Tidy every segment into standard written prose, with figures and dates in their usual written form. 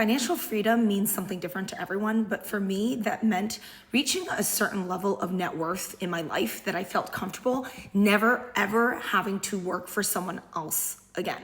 Financial freedom means something different to everyone, but for me, that meant reaching a certain level of net worth in my life that I felt comfortable never ever having to work for someone else again.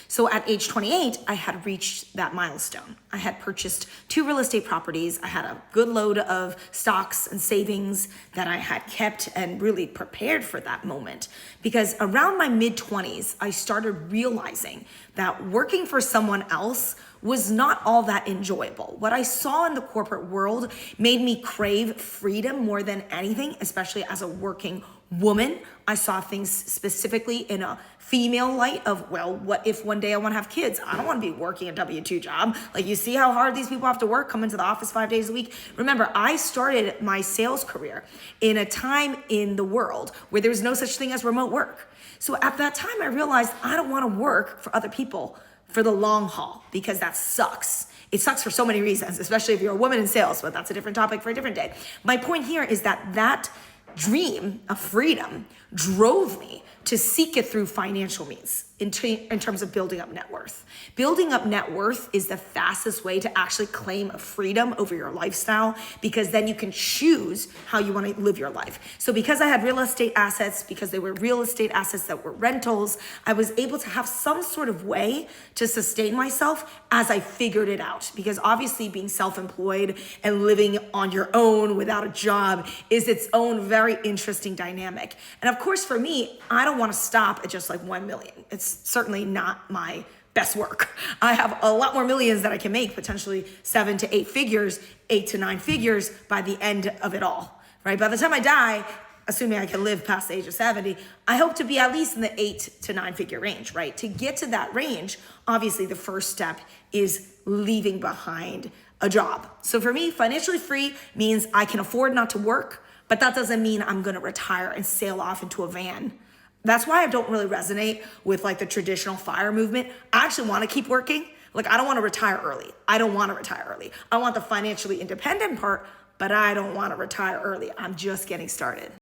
So at age 28, I had reached that milestone. I had purchased 2 real estate properties. I had a good load of stocks and savings that I had kept and really prepared for that moment. Because around my mid-20s, I started realizing that working for someone else was not all that enjoyable. What I saw in the corporate world made me crave freedom more than anything, especially as a working woman. I saw things specifically in a female light of, well, what if one day I want to have kids? I don't want to be working a W-2 job. Like, you see how hard these people have to work, come into the office 5 days a week. Remember, I started my sales career in a time in the world where there was no such thing as remote work. So at that time, I realized I don't want to work for other people for the long haul, because that sucks. It sucks for so many reasons, especially if you're a woman in sales, but that's a different topic for a different day. My point here is that dream of freedom drove me to seek it through financial means in terms of building up net worth. Building up net worth is the fastest way to actually claim a freedom over your lifestyle, because then you can choose how you want to live your life. So because I had real estate assets, because they were real estate assets that were rentals, I was able to have some sort of way to sustain myself as I figured it out. Because obviously being self-employed and living on your own without a job is its own very interesting dynamic. And of course, for me, I don't want to stop at just like 1 million. It's certainly not my best work. I have a lot more millions that I can make, potentially 7 to 8 figures, 8 to 9 figures by the end of it all, right? By the time I die, assuming I can live past the age of 70, I hope to be at least in the 8 to 9 figure range, right? To get to that range, obviously the first step is leaving behind a job. So for me, financially free means I can afford not to work, but that doesn't mean I'm gonna retire and sail off into a van. That's why I don't really resonate with like the traditional FIRE movement. I actually want to keep working. Like, I don't want to retire early. I want the financially independent part, but I don't want to retire early. I'm just getting started.